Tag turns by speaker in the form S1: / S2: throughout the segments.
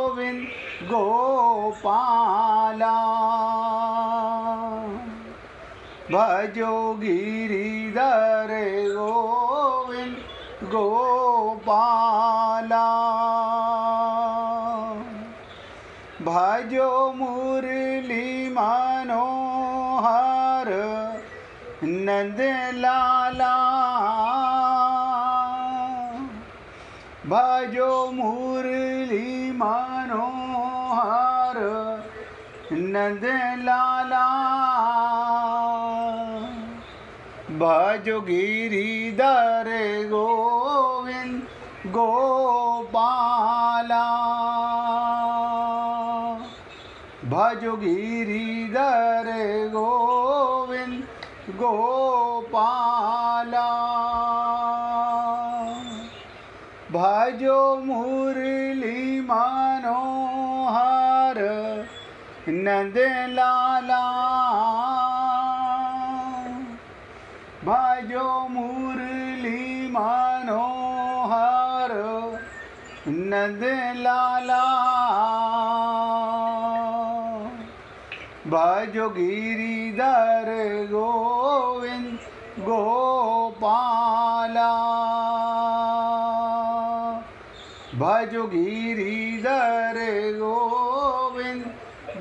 S1: गोविंद गोपाला। भजो गिरिधर गोविंद गोपाला। भजो मुरली मनोहर नंद लाला। भजो मुरली मनोहर नंद लाला। भजो गिरिधर गोविंद गोपाला। भजो गिरिधर गोविंद गोपाला। भजो मुरली मनोहर नंद लाला। भजो मुरली मनोहर नंद लाला। भजो गिरिधर गोविंद गोपाला। भजो गिरिधर गोविंद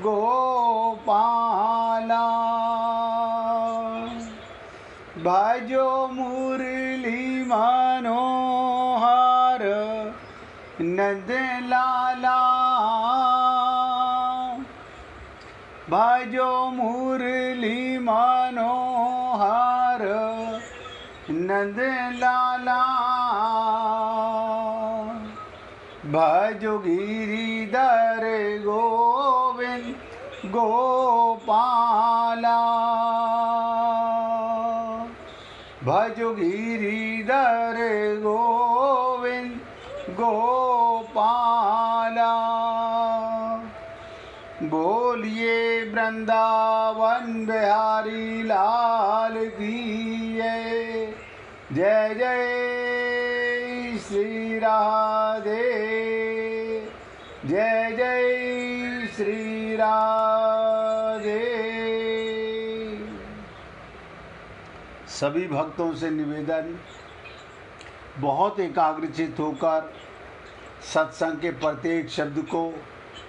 S1: गोपाला। भजो मुरली मनोहर नंद लाला। भजो मुरली मनोहर नंद लाला। भजो गिरिधर गोविंद गोपाला। भजो गिरिधर गोविंद गोपाला। बोलिए वृंदावन बिहारी लाल की जय जय श्री राधे। जय जय श्री राधे। सभी भक्तों से निवेदन, बहुत एकाग्रचित होकर सत्संग के प्रत्येक शब्द को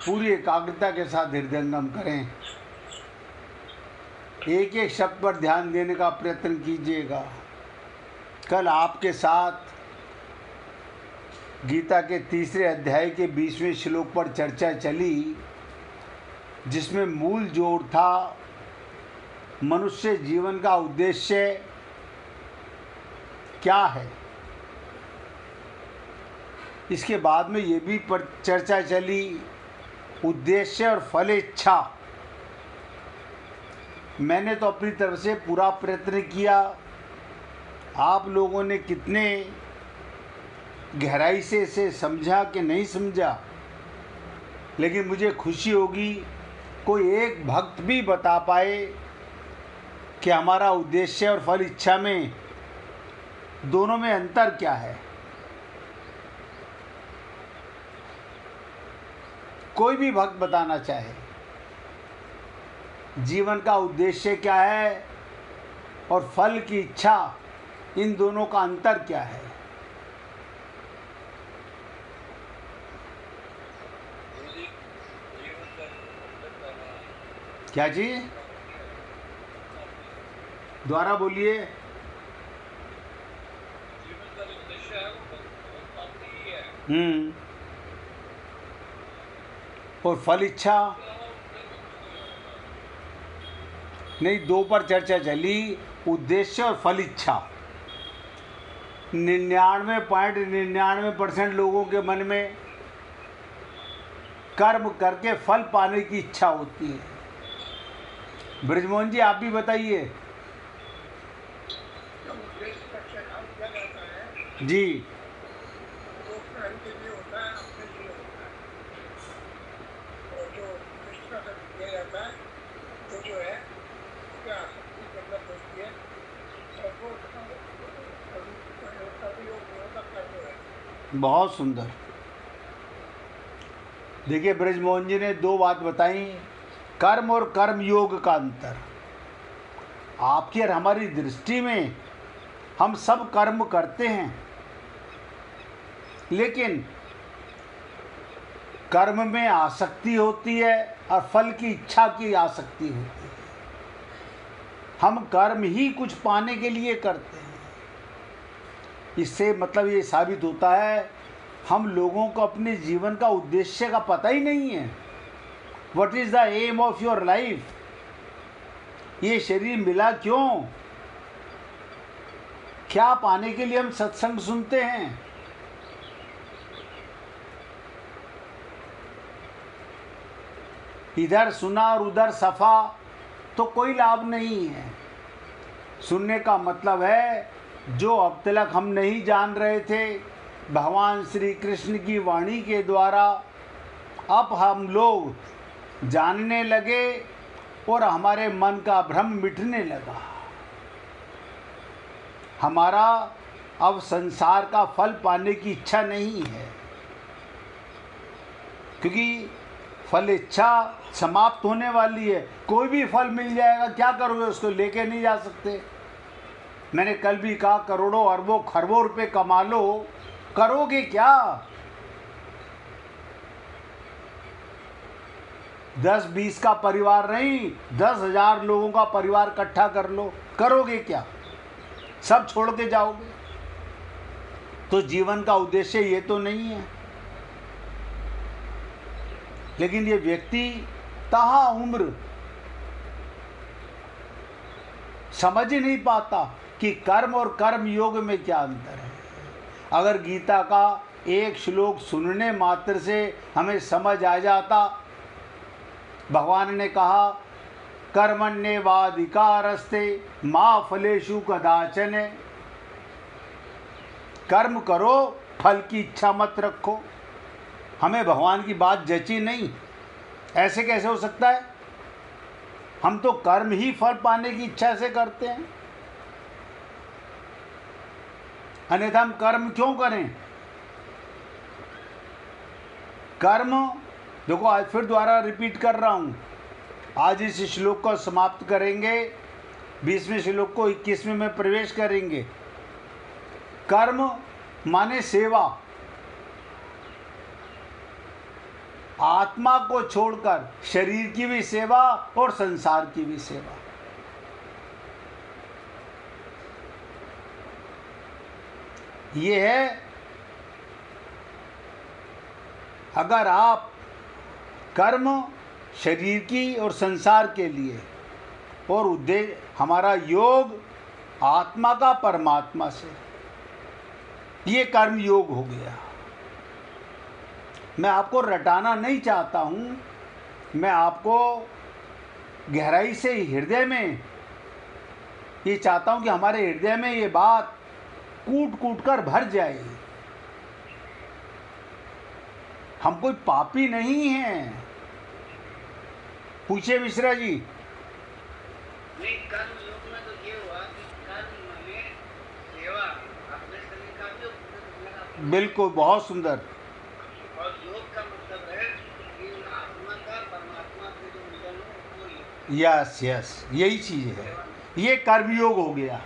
S1: पूरी एकाग्रता के साथ हृदयंगम करें। एक एक शब्द पर ध्यान देने का प्रयत्न कीजिएगा। कल आपके साथ गीता के 3 अध्याय के 20वें श्लोक पर चर्चा चली, जिसमें मूल जोड़ था मनुष्य जीवन का उद्देश्य क्या है। इसके बाद में ये भी चर्चा चली उद्देश्य और फल इच्छा। मैंने तो अपनी तरफ से पूरा प्रयत्न किया। आप लोगों ने कितने गहराई से इसे समझा कि नहीं समझा, लेकिन मुझे खुशी होगी कोई एक भक्त भी बता पाए कि हमारा उद्देश्य और फल इच्छा में दोनों में अंतर क्या है। कोई भी भक्त बताना चाहे जीवन का उद्देश्य क्या है और फल की इच्छा, इन दोनों का अंतर क्या है। क्या जी, दोबारा बोलिए। और फल इच्छा नहीं, 2 पर चर्चा चली, उद्देश्य और फल इच्छा। 99.99% लोगों के मन में कर्म करके फल पाने की इच्छा होती है। ब्रजमोहन जी आप भी बताइए। जी बहुत सुंदर। देखिए ब्रजमोहन जी ने दो बात बताई, कर्म और कर्म योग का अंतर। आपकी और हमारी दृष्टि में हम सब कर्म करते हैं, लेकिन कर्म में आसक्ति होती है और फल की इच्छा की आसक्ति होती है। हम कर्म ही कुछ पाने के लिए करते हैं। इससे मतलब ये साबित होता है हम लोगों को अपने जीवन का उद्देश्य का पता ही नहीं है। What is the aim of your life? ये शरीर मिला क्यों? क्या पाने के लिए हम सत्संग सुनते हैं? इधर सुना और उधर सफा तो कोई लाभ नहीं है। सुनने का मतलब है जो अब तक हम नहीं जान रहे थे, भगवान श्री कृष्ण की वाणी के द्वारा अब हम लोग जानने लगे और हमारे मन का भ्रम मिटने लगा। हमारा अब संसार का फल पाने की इच्छा नहीं है, क्योंकि फल इच्छा समाप्त होने वाली है। कोई भी फल मिल जाएगा, क्या करोगे? उसको लेके नहीं जा सकते। मैंने कल भी कहा करोड़ों अरबों खरबों रुपए कमा लो, करोगे क्या? 10-20 का परिवार नहीं, 10,000 लोगों का परिवार इकट्ठा कर लो, करोगे क्या? सब छोड़ के जाओगे? तो जीवन का उद्देश्य ये तो नहीं है। लेकिन ये व्यक्ति तहा उम्र समझ ही नहीं पाता कि कर्म और कर्म योग में क्या अंतर है। अगर गीता का एक श्लोक सुनने मात्र से हमें समझ आ जाता, भगवान ने कहा कर्मण्येवाधिकारस्ते मा फलेषु कदाचन, कर्म करो, फल की इच्छा मत रखो। हमें भगवान की बात जची नहीं। ऐसे कैसे हो सकता है? हम तो कर्म ही फल पाने की इच्छा से करते हैं, अन्यथा हम कर्म क्यों करें? कर्म देखो, आज फिर दोबारा रिपीट कर रहा हूं। आज इस श्लोक को समाप्त करेंगे, 20वें श्लोक को 21वें में प्रवेश करेंगे। कर्म माने सेवा। आत्मा को छोड़कर शरीर की भी सेवा और संसार की भी सेवा। ये है, अगर आप कर्म शरीर की और संसार के लिए, और उद्देश्य हमारा योग आत्मा का परमात्मा से, ये कर्म योग हो गया। मैं आपको रटाना नहीं चाहता हूँ, मैं आपको गहराई से हृदय में ये चाहता हूँ कि हमारे हृदय में ये बात कूट कूट कर भर जाए। हम कोई पापी नहीं हैं। पूछिए मिश्रा जी।
S2: नहीं, कर्म योग में तो ये हुआ कि कर्म माने सेवा, अपने शरीर का भी और पूरे दुनिया का भी।
S1: बिल्कुल, बहुत सुंदर।
S2: और योग का मतलब है कि आत्मा का परमात्मा से जो मिलन हो वो योग।
S1: यस यस, यही चीज है। ये कर्मयोग हो गया।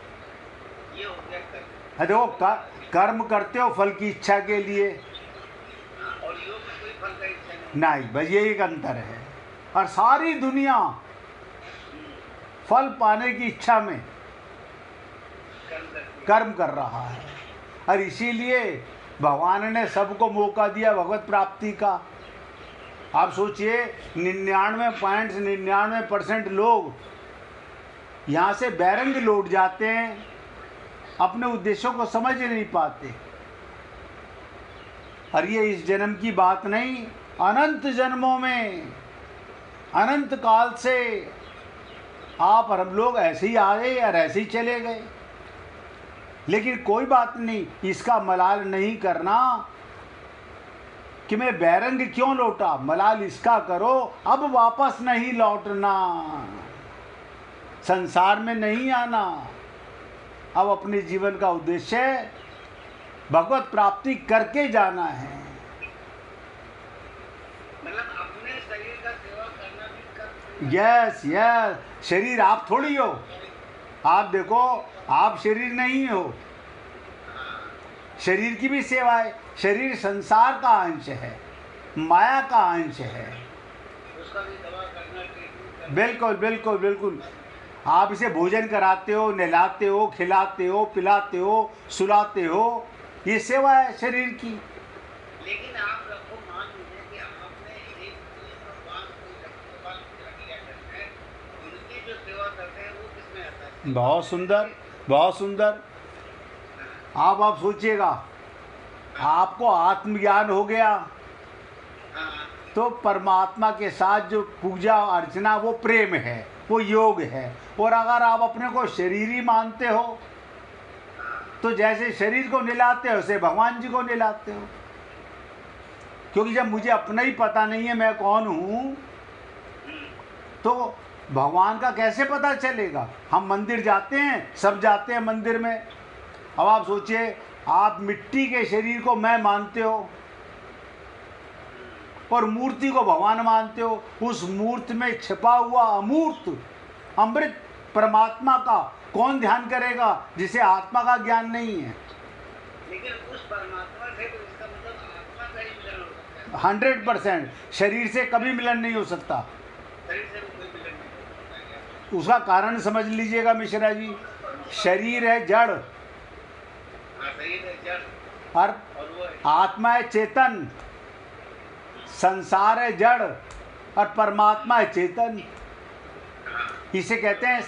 S2: ये हो गया कर्म।
S1: देखो, कर्म करते हो फल की इच्छा के लिए,
S2: और योग में कोई फल का इच्छा
S1: नहीं, बस ये एक अंतर है। और सारी दुनिया फल पाने की इच्छा में कर्म कर रहा है। और इसीलिए भगवान ने सबको मौका दिया भगवत प्राप्ति का। आप सोचिए, 99.99% लोग यहाँ से बैरंग लौट जाते हैं, अपने उद्देश्यों को समझ नहीं पाते। और ये इस जन्म की बात नहीं, अनंत जन्मों में, अनंत काल से आप और हम लोग ऐसे ही आ गए और ऐसे ही चले गए। लेकिन कोई बात नहीं, इसका मलाल नहीं करना कि मैं बैरंग क्यों लौटा। मलाल इसका करो, अब वापस नहीं लौटना, संसार में नहीं आना। अब अपने जीवन का उद्देश्य भगवत प्राप्ति करके जाना है।
S2: मतलब अपने शरीर का सेवा करना भी कर्म।
S1: यस यस, शरीर आप थोड़ी हो। आप देखो, आप शरीर नहीं हो, शरीर की भी सेवा है। शरीर संसार का अंश है, माया का अंश है।
S2: उसका भी दवा करना, ट्रीटमेंट करना।
S1: बिल्कुल बिल्कुल बिल्कुल। आप इसे भोजन कराते हो, नहलाते हो, खिलाते हो, पिलाते हो, सुलाते हो, ये सेवा है शरीर की।
S2: लेकिन आप रखो, मान लीजिए कि आपने एक भगवान को रख लिया करते हैं, उनकी जो सेवा करते हैं वो किसमें आता है?
S1: बहुत सुंदर, बहुत सुंदर। आप सोचिएगा, आपको आत्मज्ञान हो गया
S2: हाँ,
S1: तो परमात्मा के साथ जो पूजा अर्चना वो प्रेम है, वो योग है। और अगर आप अपने को शरीरी मानते हो तो जैसे शरीर को निलाते हो वैसे भगवान जी को निलाते हो। क्योंकि जब मुझे अपना ही पता नहीं है मैं कौन हूँ तो भगवान का कैसे पता चलेगा। हम मंदिर जाते हैं, सब जाते हैं मंदिर में। अब आप सोचिए, आप मिट्टी के शरीर को मैं मानते हो और मूर्ति को भगवान मानते हो। उस मूर्ति में छिपा हुआ अमूर्त अमृत परमात्मा का कौन ध्यान करेगा जिसे आत्मा का ज्ञान नहीं है।
S2: लेकिन उस परमात्मा से तो इसका मतलब आत्मा का ही मिलन हो सकता है।
S1: 100%। शरीर से कभी मिलन नहीं हो सकता।
S2: शरीर से भी कोई मिलन नहीं हो सकता है।
S1: उसका कारण समझ लीजिएगा मिश्रा जी, शरीर है जड़
S2: हाँ, शरीर है जड़
S1: और
S2: और वो है
S1: आत्मा है चेतन। संसार है जड़ और परमात्मा है चेतन। इसे कहते हैं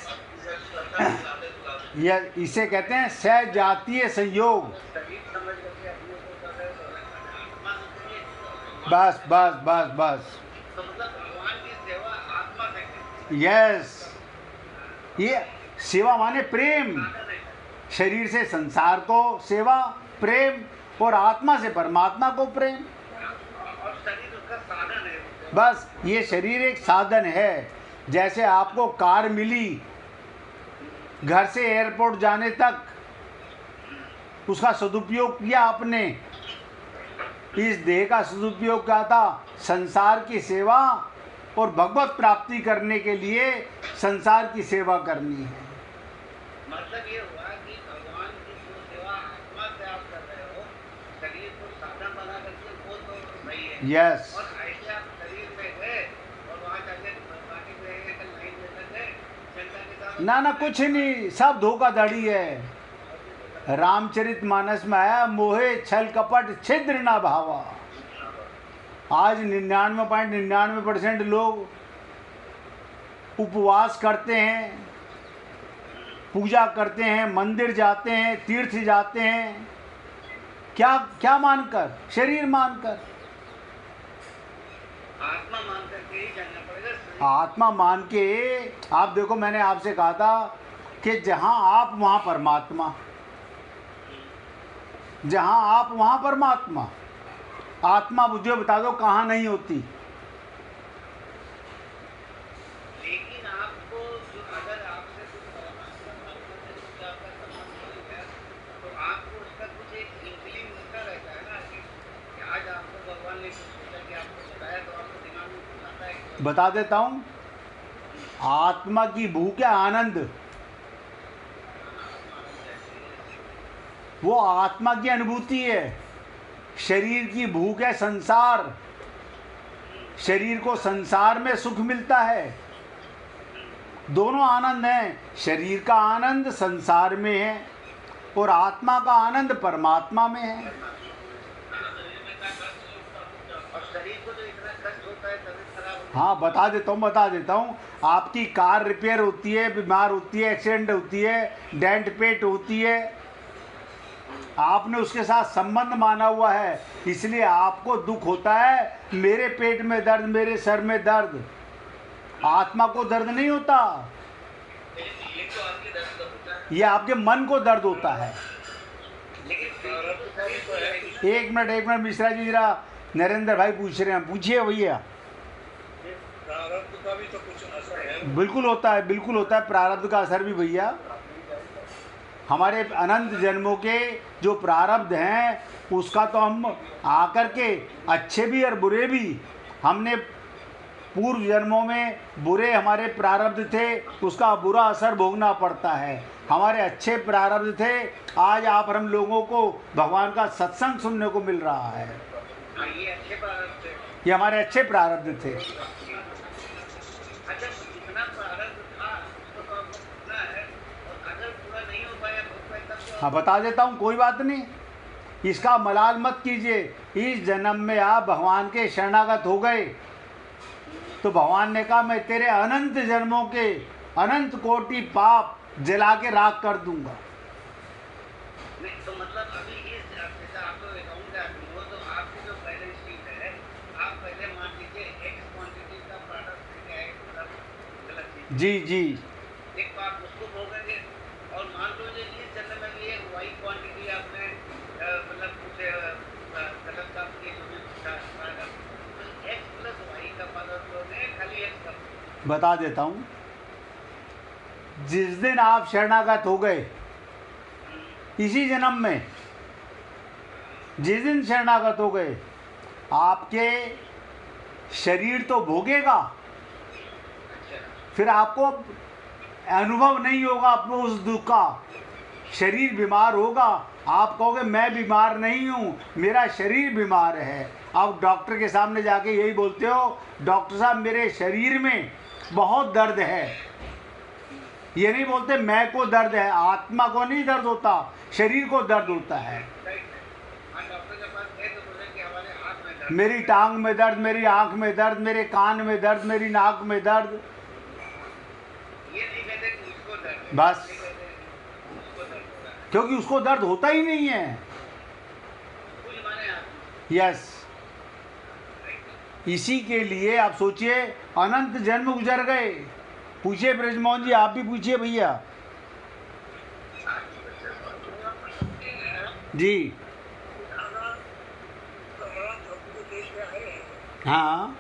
S1: इसे कहते हैं सजातीय संयोग।
S2: शरीर समझ करके अपने को कर रहे हो, आत्मा से
S1: बस बस बस बस,
S2: तो मतलब भगवान की सेवा आत्मा से करनी
S1: यस। ये सेवा माने प्रेम।
S2: है।
S1: शरीर से संसार को सेवा प्रेम और आत्मा से परमात्मा को प्रेम।
S2: और शरीर उसका साधन है।
S1: बस ये शरीर एक साधन है। जैसे आपको कार मिली, घर से एयरपोर्ट जाने तक उसका सदुपयोग किया आपने। इस देह का सदुपयोग क्या था? संसार की सेवा और भगवत प्राप्ति करने के लिए संसार की सेवा करनी है।
S2: मतलब ये हुआ कि भगवान की जो सेवा आत्मा से आप कर रहे हो, शरीर को साधन बना करके, वो तो सही है।
S1: यस,
S2: और ऐसे आप शरीर में गए और वहाँ जाके पार्टी में एक लाइन में लग गए, जनता के साथ
S1: ना ना कुछ नहीं, सब धोखाधड़ी है। रामचरितमानस में आया, मोहे छल कपट छिद्र ना भावा। आज 99.99% लोग उपवास करते हैं, पूजा करते हैं, मंदिर जाते हैं, तीर्थ जाते हैं, क्या क्या मानकर? शरीर मानकर।
S2: आत्मा मान करके ही जाना पड़ेगा।
S1: आत्मा मान के। आप देखो, मैंने आपसे कहा था कि जहाँ आप वहाँ परमात्मा, जहाँ आप वहाँ परमात्मा। आत्मा मुझे बता दो कहाँ नहीं होती।
S2: लेकिन आपको जो अगर आपसे कुछ परमात्मा से कुछ आपका संबंध हो गया तो आपको उसका कुछ एक इंक्लिंग मिलता रहता है ना कि आज आपको भगवान ने कुछ सोचा कि आपको बताया तो आपको दिमाग में कुछ आता है कि
S1: बता देता हूँ, आत्मा की भूख है आनंद। वो आत्मा की अनुभूति है। शरीर की भूख है संसार। शरीर को संसार में सुख मिलता है। दोनों आनंद हैं। शरीर का आनंद संसार में है और आत्मा का आनंद परमात्मा में है।
S2: और शरीर को जो इतना कष्ट होता है, तबीयत खराब होती
S1: हाँ, बता देता हूँ। आपकी कार रिपेयर होती है, बीमार होती है, एक्सीडेंट होती है, डेंट पेट होती है, आपने उसके साथ संबंध माना हुआ है, इसलिए आपको दुख होता है। मेरे पेट में दर्द, मेरे सर में दर्द। आत्मा को दर्द नहीं होता,
S2: है, ये तो आपके दर्द होता है।
S1: ये आपके मन को दर्द होता है।
S2: लेकिन प्रारब्ध का भी तो है।
S1: एक मिनट मिश्रा जी, जरा नरेंद्र भाई पूछ रहे हैं, पूछिए भैया।
S2: प्रारब्ध का भी तो कुछ असर है।
S1: बिल्कुल होता है, बिल्कुल होता है प्रारब्ध का असर भी भैया। हमारे अनंत जन्मों के जो प्रारब्ध हैं उसका तो हम आकर के अच्छे भी और बुरे भी हमने पूर्व जन्मों में बुरे हमारे प्रारब्ध थे, उसका बुरा असर भोगना पड़ता है। हमारे अच्छे प्रारब्ध थे, आज आप हम लोगों को भगवान का सत्संग सुनने को मिल रहा है।
S2: ये अच्छे प्रारब्ध थे।
S1: ये हमारे अच्छे प्रारब्ध थे।
S2: अच्छा, जितना प्रारब्ध था उसको तो आपको पूरा है, और अगर पूरा नहीं हो पाया तब तो
S1: हाँ, बता देता हूँ, कोई बात नहीं, इसका मलाल मत कीजिए। इस जन्म में आप भगवान के शरणागत हो गए तो भगवान ने कहा मैं तेरे अनंत जन्मों के अनंत कोटि पाप जला के राख कर दूंगा।
S2: नहीं, तो मतलब अभी इस जैसा आप तो अकाउंट आदमी हो, तो आपकी जो पहले स्ट्रीम है, आप पहले मान लीजिए एक्स क्वांटिटी का प्रोडक्ट लेके आए, मतलब गलत चीज,
S1: जी जी
S2: एक तो आप उसको भोगेंगे, और मान लो जो इस जन्म में भी एक वाई क्वांटिटी आपने मतलब कुछ गलत काम किए, जो भी पूछा, तो एक्स प्लस वाई का पद लोगे, खाली एक्स का?
S1: बता देता हूँ। जिस दिन आप शरणागत हो गए, इसी जन्म में जिस दिन शरणागत हो गए, आपके शरीर तो भोगेगा, फिर आपको अनुभव नहीं होगा अपने उस दुख का। शरीर बीमार होगा, आप कहोगे मैं बीमार नहीं हूँ, मेरा शरीर बीमार है। आप डॉक्टर के सामने जाके यही बोलते हो, डॉक्टर साहब मेरे शरीर में बहुत दर्द है। ये नहीं बोलते मैं को दर्द है, आत्मा को नहीं दर्द होता, शरीर को दर्द होता है।
S2: डॉक्टर के पास गए तो बोले कि हमारे हाथ में दर्द,
S1: मेरी टांग में दर्द, मेरी आंख में दर्द, मेरे कान में दर्द, मेरी नाक में दर्द।
S2: ये नहीं कहते कि उसको दर्द है,
S1: बस।
S2: ये कहते हैं कि उसको दर्द हो रहा है,
S1: क्योंकि उसको दर्द होता ही नहीं है।
S2: कुछ माने आप।
S1: यस, इसी के लिए आप सोचिए, अनंत जन्म गुजर गए। पूछिए ब्रजमोहन जी, आप भी पूछिए भैया जी। हाँ,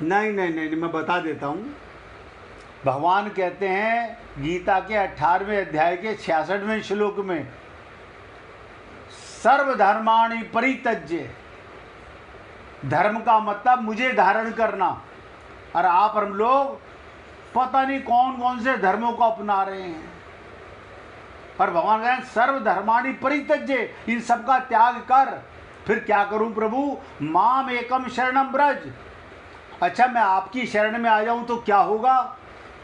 S1: नहीं नहीं नहीं, मैं बता देता हूँ। भगवान कहते हैं गीता के 18वें अध्याय के 66वें श्लोक में, सर्वधर्माणि परित्यज्य। धर्म का मतलब मुझे धारण करना, और आप हम लोग पता नहीं कौन कौन से धर्मों को अपना रहे हैं। पर भगवान कहते हैं सर्वधर्माणि परित्यज्य, इन सब का त्याग कर। फिर क्या करूं प्रभु? माम एकम शरणम ब्रज। अच्छा, मैं आपकी शरण में आ जाऊं तो क्या होगा?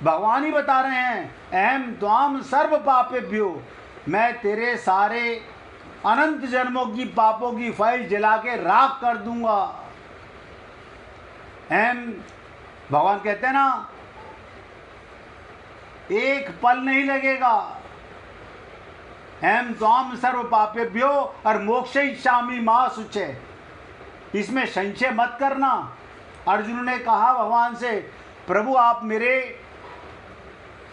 S1: भगवान ही बता रहे हैं, अहम त्वाम सर्व पापेभ्यो, मैं तेरे सारे अनंत जन्मों की पापों की फाइल जला के राख कर दूंगा। अहम, भगवान कहते हैं ना, एक पल नहीं लगेगा। अहम त्वाम सर्व पापेभ्यो और मोक्षयिष्यामि मा शुचे, इसमें संशय मत करना। अर्जुन ने कहा भगवान से, प्रभु आप मेरे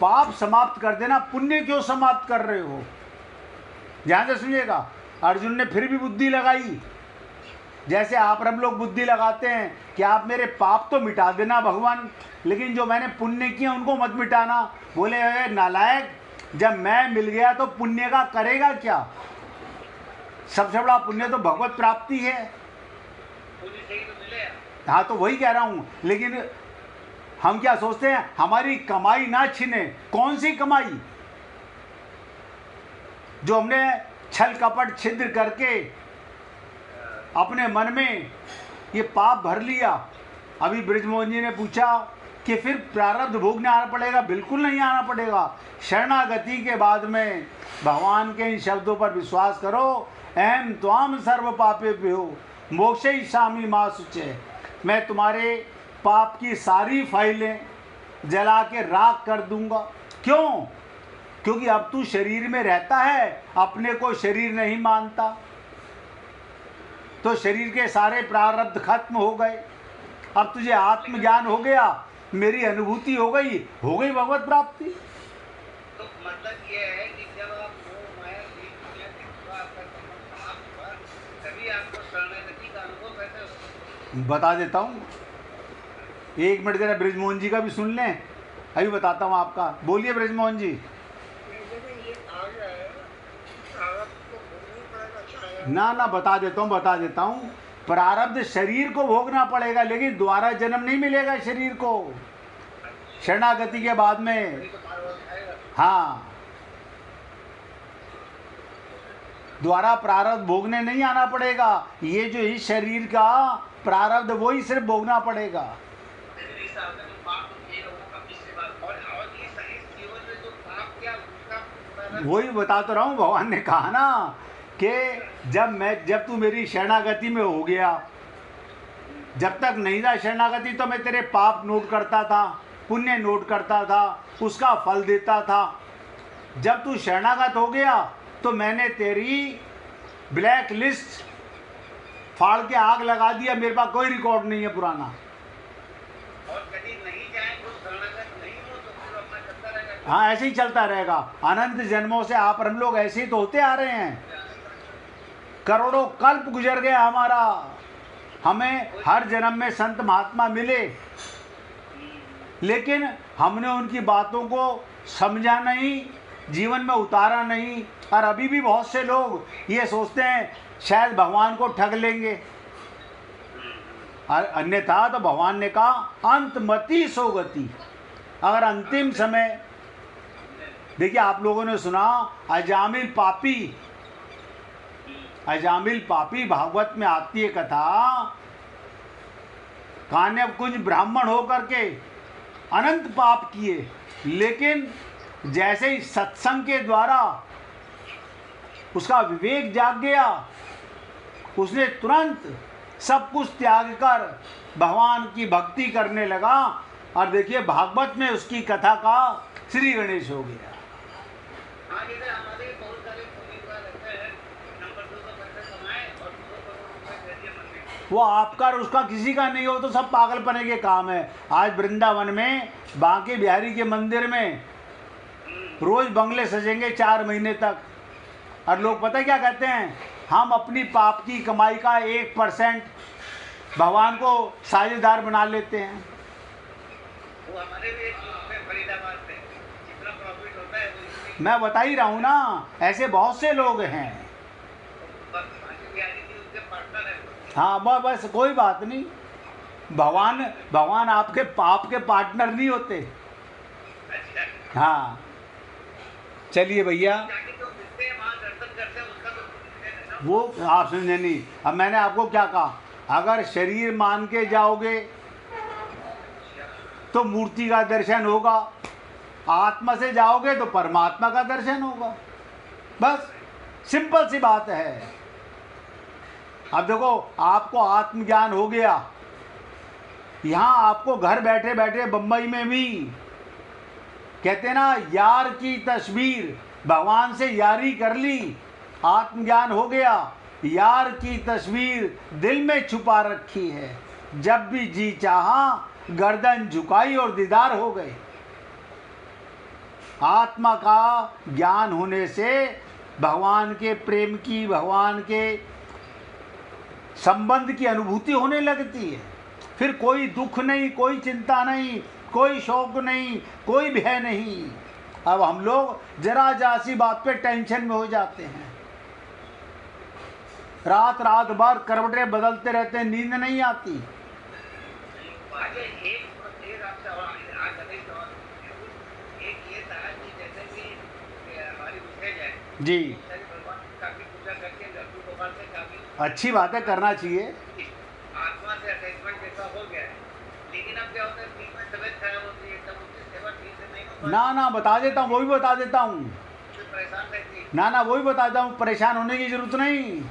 S1: पाप समाप्त कर देना, पुण्य क्यों समाप्त कर रहे हो? ध्यान से सुनिएगा। अर्जुन ने फिर भी बुद्धि लगाई, जैसे आप हम लोग बुद्धि लगाते हैं कि आप मेरे पाप तो मिटा देना भगवान, लेकिन जो मैंने पुण्य किए उनको मत मिटाना। बोले अरे नालायक, जब मैं मिल गया तो पुण्य का करेगा क्या? सबसे बड़ा पुण्य तो भगवत प्राप्ति है। हाँ, तो वही कह रहा हूँ। लेकिन हम क्या सोचते हैं, हमारी कमाई ना छिने। कौन सी कमाई? जो हमने छल कपट छिद्र करके अपने मन में ये पाप भर लिया। अभी ब्रजमोहन जी ने पूछा कि फिर प्रारब्ध भोगने आना पड़ेगा? बिल्कुल नहीं आना पड़ेगा। शरणागति के बाद में भगवान के इन शब्दों पर विश्वास करो, अहम त्वाम सर्व पापेभ्यो मोक्षयिष्यामि मा शुचे, मैं तुम्हारे पाप की सारी फाइलें जला के राख कर दूंगा। क्यों? क्योंकि अब तू शरीर में रहता है, अपने को शरीर नहीं मानता, तो शरीर के सारे प्रारब्ध खत्म हो गए। अब तुझे आत्मज्ञान हो गया, मेरी अनुभूति हो गई भगवत प्राप्ति।
S2: तो मतलब ये है कि जब आप मोह माया दुनिया के सिवा आपका संबंध समाप्त हुआ, तभी आपको शरणागति का अनुभव कैसे हो?
S1: बता देता हूँ, एक मिनट जरा ब्रजमोहन जी का भी सुन लें, अभी बताता हूँ आपका। बोलिए ब्रजमोहन जी।
S2: ये आ गया है
S1: ना ना बता देता हूँ। प्रारब्ध शरीर को भोगना पड़ेगा, लेकिन दोबारा जन्म नहीं मिलेगा शरीर को शरणागति के बाद में।
S2: वही तो भागवत आएगा।
S1: हाँ, द्वारा प्रारब्ध भोगने नहीं आना पड़ेगा। ये जो इस शरीर का प्रारब्ध वही सिर्फ भोगना पड़ेगा।
S2: ऐसा होता है तो पाप तो ये होगा पिछली बार और इस जीवन में जो पाप किया उसका प्रारब्ध
S1: वही बता तो रहा हूँ, भगवान ने कहा ना कि जब तू मेरी शरणागति में हो गया, जब तक नहीं था शरणागति तो मैं तेरे पाप नोट करता था, पुण्य नोट करता था, उसका फल देता था। जब तू शरणागत हो गया तो मैंने तेरी ब्लैक लिस्ट फाड़ के आग लगा दिया, मेरे पास कोई रिकॉर्ड नहीं है पुराना।
S2: और कभी नहीं जाए तो शरणागत नहीं हो तो फिर अपना चलता रहेगा।
S1: हाँ, ऐसे ही चलता रहेगा। अनंत जन्मों से आप हम लोग ऐसे ही तो होते आ रहे हैं। करोड़ों कल्प गुजर गया हमारा, हमें हर जन्म में संत महात्मा मिले, लेकिन हमने उनकी बातों को समझा नहीं, जीवन में उतारा नहीं। और अभी भी बहुत से लोग ये सोचते हैं शायद भगवान को ठग लेंगे, और अन्यथा तो भगवान ने कहा अंतमति सो गति। अगर अंतिम समय, देखिए आप लोगों ने सुना अजामिल पापी भागवत में आती है कथा। कान्य कुछ ब्राह्मण होकर के अनंत पाप किए, लेकिन जैसे ही सत्संग के द्वारा उसका विवेक जाग गया, उसने तुरंत सब कुछ त्याग कर भगवान की भक्ति करने लगा। और देखिए भागवत में उसकी कथा का श्री गणेश हो गया।
S2: हाँ, जैसे हमारे बहुत सारे परिवार रहते हैं, नंबर 2 का पैसा कमाए और 2 करोड़ रुपए दे दिए मंदिर को।
S1: वो आपका और उसका किसी का नहीं हो, तो सब पागलपने के काम है। आज वृंदावन में बांके बिहारी के मंदिर में रोज बंगले सजेंगे 4 महीने तक, और लोग पता है क्या कहते हैं, हम अपनी पाप की कमाई का 1% भगवान को साझेदार बना लेते हैं।
S2: वो हमारे भी एक ग्रुप में फरीदाबाद से जितना प्रॉफिट होता है वो इसमें
S1: मैं बता ही रहा हूँ ना, ऐसे बहुत से लोग हैं।
S2: बस बाकी बिहारी जी उसके पार्टनर है।
S1: हाँ, बस कोई बात नहीं। भगवान आपके पाप के पार्टनर नहीं होते।
S2: अच्छा,
S1: हाँ, चलिए भैया,
S2: जाके जो मिलते हैं वहाँ दर्शन करते हैं उसका तो कुछ है ना।
S1: वो आप समझे नहीं। अब मैंने आपको क्या कहा, अगर शरीर मान के जाओगे तो मूर्ति का दर्शन होगा, आत्मा से जाओगे तो परमात्मा का दर्शन होगा। बस सिंपल सी बात है। अब देखो, आपको आत्मज्ञान हो गया, यहाँ आपको घर बैठे बैठे बम्बई में भी कहते हैं ना, यार की तस्वीर, भगवान से यारी कर ली, आत्मज्ञान हो गया। यार की तस्वीर दिल में छुपा रखी है, जब भी जी चाहा गर्दन झुकाई और दीदार हो गए। आत्मा का ज्ञान होने से भगवान के प्रेम की, भगवान के संबंध की अनुभूति होने लगती है। फिर कोई दुख नहीं, कोई चिंता नहीं, कोई शौक नहीं, कोई भय नहीं। अब हम लोग जरा जासी बात पे टेंशन में हो जाते हैं, रात भर करवटें बदलते रहते हैं, नींद नहीं आती।
S2: आज एक आपसे आज अभी सवाल एक ये था कि जैसे कि हमारी विषय है
S1: जी,
S2: भगवान की काफी पूजा करके लड्डू गोपाल से काफी
S1: अच्छी बात है, करना चाहिए।
S2: आत्मा से अटैचमेंट जैसा हो गया है। लेकिन अब क्या होता है, बीच में तबियत खराब होती है, तब उसकी सेवा ठीक से नहीं हो पाती,
S1: ना बता देता हूँ, वो भी बता देता हूँ।
S2: फिर परेशान रहती है।
S1: ना वो भी बताता हूँ, परेशान होने की जरूरत नहीं।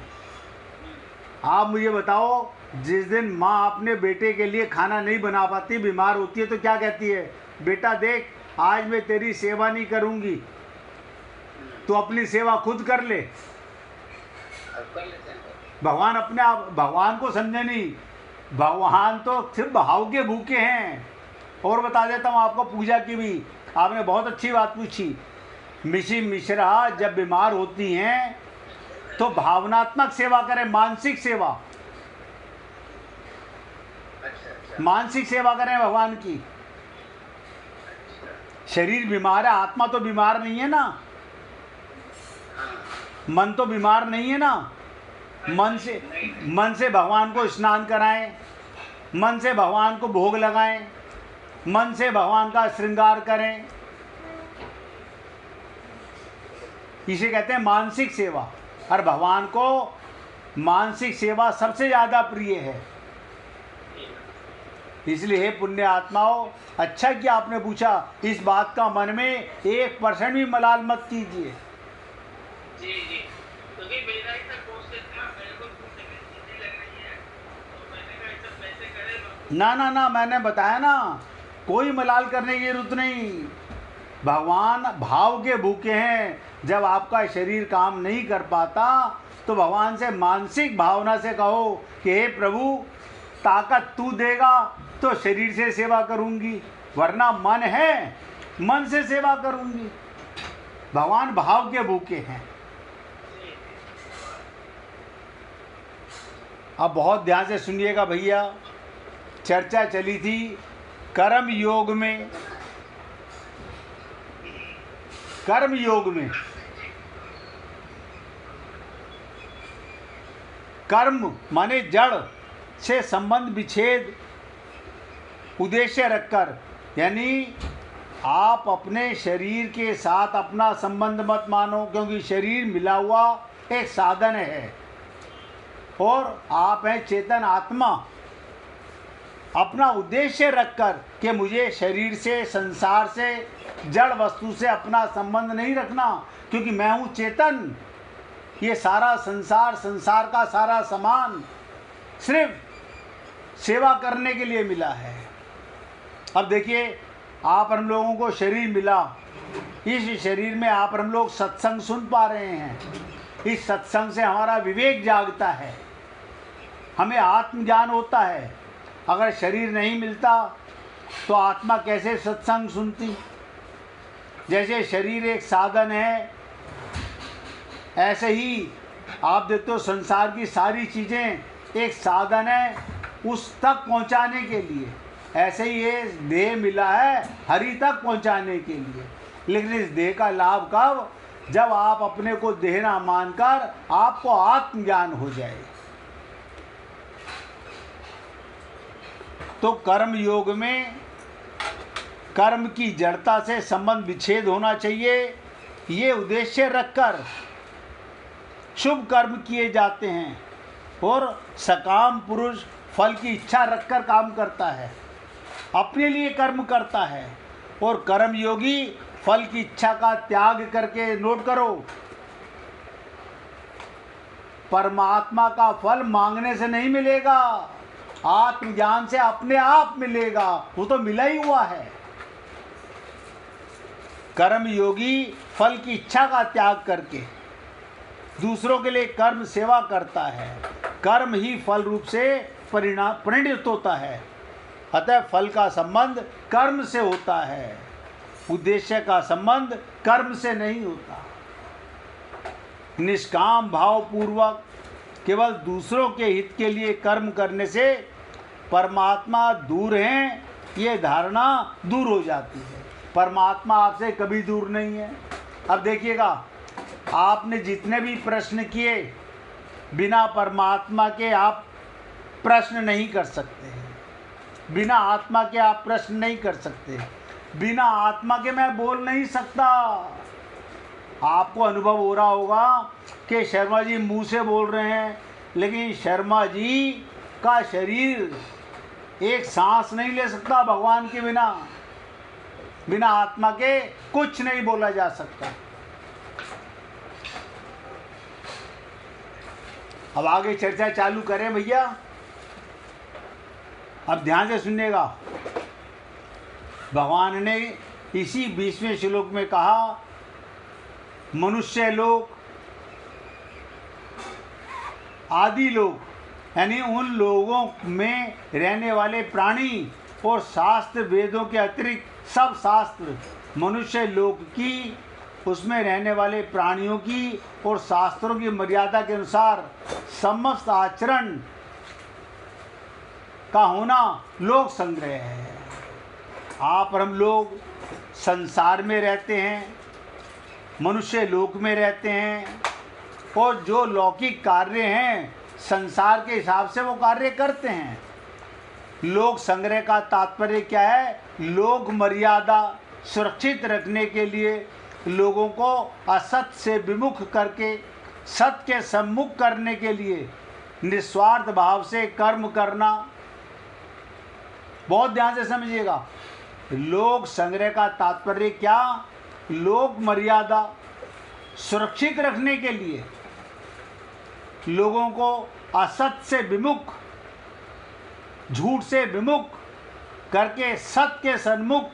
S1: आप मुझे बताओ, जिस दिन माँ अपने बेटे के लिए खाना नहीं बना पाती, बीमार होती है, तो क्या कहती है, बेटा देख आज मैं तेरी सेवा नहीं करूँगी, तो अपनी सेवा खुद कर ले।
S2: अब कर लेते हैं।
S1: भगवान अपने आप, भगवान को समझे नहीं, भगवान तो सिर्फ भाव के भूखे हैं। और बता देता हूँ आपको पूजा की भी, आपने बहुत अच्छी बात पूछी। मिशी मिश्रा जब बीमार होती हैं तो भावनात्मक सेवा करें, मानसिक सेवा,
S2: अच्छा,
S1: मानसिक सेवा करें भगवान की। शरीर बीमार है, आत्मा तो बीमार नहीं है ना,
S2: हाँ,
S1: मन तो बीमार नहीं है ना। मन से भगवान को स्नान कराएं, मन से भगवान को भोग लगाएं, मन से भगवान का श्रृंगार करें। इसे कहते हैं मानसिक सेवा। और भगवान को मानसिक सेवा सबसे ज़्यादा प्रिय है। इसलिए हे पुण्य आत्माओं, अच्छा कि आपने पूछा। इस बात का मन में 1% भी मलाल मत कीजिए।
S2: जी जी, क्योंकि मेरा ही तक कोशिश था, मेरे को कुछ नहीं लग रही है, तो मैंने कहा ऐसा कैसे करें।
S1: ना, मैंने बताया ना, कोई मलाल करने की जरूरत नहीं। भगवान भाव के भूखे हैं। जब आपका शरीर काम नहीं कर पाता तो भगवान से मानसिक भावना से कहो कि हे प्रभु, ताकत तू देगा तो शरीर से सेवा करूंगी, वरना मन है, मन से सेवा करूंगी। भगवान भाव के भूखे हैं। अब बहुत ध्यान से सुनिएगा भैया। चर्चा चली थी कर्म योग में। कर्म योग में कर्म माने जड़ से संबंध विच्छेद उद्देश्य रखकर, यानी आप अपने शरीर के साथ अपना संबंध मत मानो, क्योंकि शरीर मिला हुआ एक साधन है और आप हैं चेतन आत्मा। अपना उद्देश्य रखकर कि मुझे शरीर से, संसार से, जड़ वस्तु से अपना संबंध नहीं रखना, क्योंकि मैं हूँ चेतन। ये सारा संसार, संसार का सारा सामान सिर्फ सेवा करने के लिए मिला है। अब देखिए, आप हम लोगों को शरीर मिला, इस शरीर में आप हम लोग सत्संग सुन पा रहे हैं। इस सत्संग से हमारा विवेक जागता है, हमें आत्मज्ञान होता है। अगर शरीर नहीं मिलता तो आत्मा कैसे सत्संग सुनती। जैसे शरीर एक साधन है, ऐसे ही आप देखते हो संसार की सारी चीज़ें एक साधन है उस तक पहुंचाने के लिए। ऐसे ही ये देह मिला है हरि तक पहुंचाने के लिए। लेकिन इस देह का लाभ कब? जब आप अपने को देह ना मानकर आपको आत्मज्ञान हो जाए। तो कर्म योग में कर्म की जड़ता से संबंध विच्छेद होना चाहिए। ये उद्देश्य रखकर शुभ कर्म किए जाते हैं और सकाम पुरुष फल की इच्छा रखकर काम करता है, अपने लिए कर्म करता है। और कर्म योगी फल की इच्छा का त्याग करके, नोट करो, परमात्मा का फल मांगने से नहीं मिलेगा, आत्मज्ञान से अपने आप मिलेगा। वो तो मिला ही हुआ है। कर्म योगी फल की इच्छा का त्याग करके दूसरों के लिए कर्म सेवा करता है। कर्म ही फल रूप से परिणत होता है। अतः फल का संबंध कर्म से होता है, उद्देश्य का संबंध कर्म से नहीं होता। निष्काम भाव पूर्वक केवल दूसरों के हित के लिए कर्म करने से परमात्मा दूर हैं, ये धारणा दूर हो जाती है। परमात्मा आपसे कभी दूर नहीं है। अब देखिएगा, आपने जितने भी प्रश्न किए, बिना परमात्मा के आप प्रश्न नहीं कर सकते हैं। बिना आत्मा के आप प्रश्न नहीं कर सकते। बिना आत्मा के मैं बोल नहीं सकता। आपको अनुभव हो रहा होगा कि शर्मा जी मुंह से बोल रहे हैं, लेकिन शर्मा जी का शरीर एक सांस नहीं ले सकता भगवान के बिना। बिना आत्मा के कुछ नहीं बोला जा सकता। अब आगे चर्चा चालू करें भैया। अब ध्यान से सुनिएगा। भगवान ने इसी 20वें श्लोक में कहा, मनुष्य लोग, आदि लोग, यानी उन लोगों में रहने वाले प्राणी और शास्त्र वेदों के अतिरिक्त सब शास्त्र, मनुष्य लोग की, उसमें रहने वाले प्राणियों की और शास्त्रों की मर्यादा के अनुसार समस्त आचरण का होना लोक संग्रह है। आप और हम लोग संसार में रहते हैं, मनुष्य लोक में रहते हैं, और जो लौकिक कार्य हैं संसार के हिसाब से वो कार्य करते हैं। लोक संग्रह का तात्पर्य क्या है? लोक मर्यादा सुरक्षित रखने के लिए लोगों को असत से विमुख करके सत के सम्मुख करने के लिए निस्वार्थ भाव से कर्म करना। बहुत ध्यान से समझिएगा, लोक संग्रह का तात्पर्य क्या? लोक मर्यादा सुरक्षित रखने के लिए लोगों को असत से विमुख, झूठ से विमुख करके सत्य के सन्मुख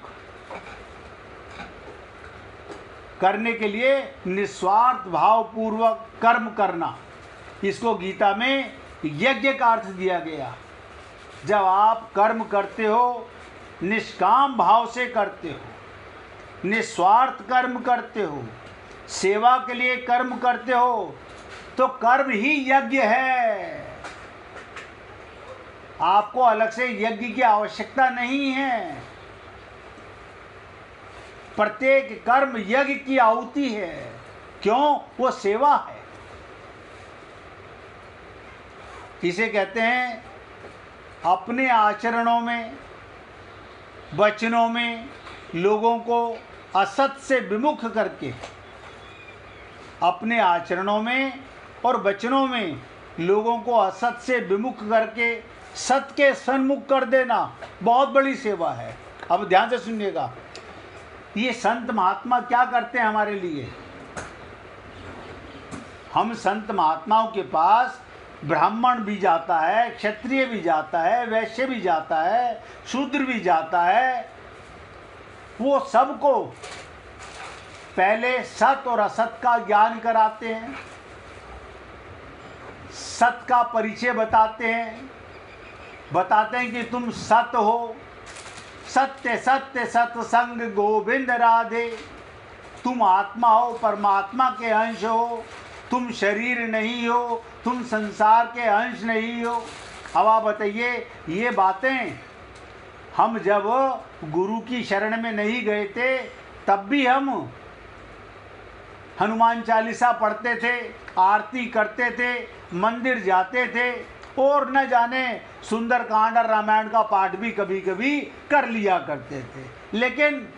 S1: करने के लिए निस्वार्थ भाव पूर्वक कर्म करना। इसको गीता में यज्ञ का अर्थ दिया गया। जब आप कर्म करते हो, निष्काम भाव से करते हो, निस्वार्थ कर्म करते हो, सेवा के लिए कर्म करते हो, तो कर्म ही यज्ञ है। आपको अलग से यज्ञ की आवश्यकता नहीं है। प्रत्येक कर्म यज्ञ की आहुति है। क्यों? वो सेवा है। इसे कहते हैं अपने आचरणों में, वचनों में लोगों को असत से विमुख करके, अपने आचरणों में और वचनों में लोगों को असत से विमुख करके सत्य के सन्मुख कर देना बहुत बड़ी सेवा है। अब ध्यान से सुनिएगा, ये संत महात्मा क्या करते हैं हमारे लिए? हम संत महात्माओं के पास ब्राह्मण भी जाता है, क्षत्रिय भी जाता है, वैश्य भी जाता है, शूद्र भी जाता है। वो सबको पहले सत और असत का ज्ञान कराते हैं, सत का परिचय बताते हैं कि तुम सत हो, सत्य सत्य सत्संग गोविंद राधे। तुम आत्मा हो, परमात्मा के अंश हो, तुम शरीर नहीं हो, तुम संसार के अंश नहीं हो। अब आप बताइए, ये बातें हम जब गुरु की शरण में नहीं गए थे तब भी हम हनुमान चालीसा पढ़ते थे, आरती करते थे, मंदिर जाते थे और न जाने सुंदरकांड और रामायण का पाठ भी कभी कभी कर लिया करते थे। लेकिन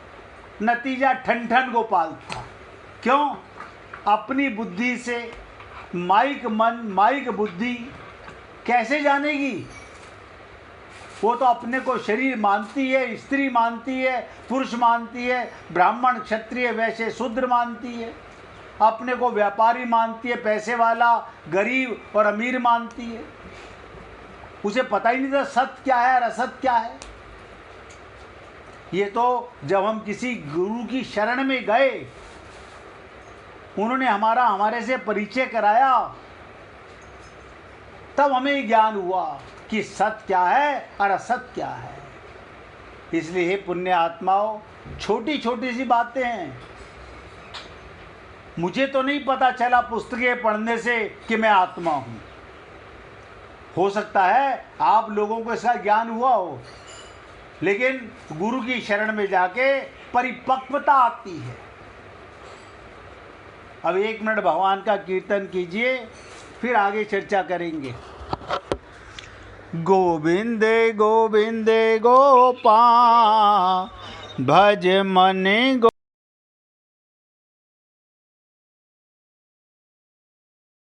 S1: नतीजा ठन ठन गोपाल था। क्यों? अपनी बुद्धि से माइक मन, माइक बुद्धि कैसे जानेगी? वो तो अपने को शरीर मानती है, स्त्री मानती है, पुरुष मानती है, ब्राह्मण क्षत्रिय वैश्य शूद्र मानती है, अपने को व्यापारी मानती है, पैसे वाला गरीब और अमीर मानती है। उसे पता ही नहीं था सत्य क्या है और असत क्या है। ये तो जब हम किसी गुरु की शरण में गए, उन्होंने हमारे से परिचय कराया, तब हमें ज्ञान हुआ कि सत्य क्या है और असत क्या है। इसलिए हे पुण्य आत्माओं, छोटी छोटी सी बातें हैं। मुझे तो नहीं पता चला पुस्तकें पढ़ने से कि मैं आत्मा हूं। हो सकता है आप लोगों को इसका ज्ञान हुआ हो, लेकिन गुरु की शरण में जाके परिपक्वता आती है। अब 1 मिनट भगवान का कीर्तन कीजिए, फिर आगे चर्चा करेंगे। गोविंद गोविंद गोपाल भज मन गो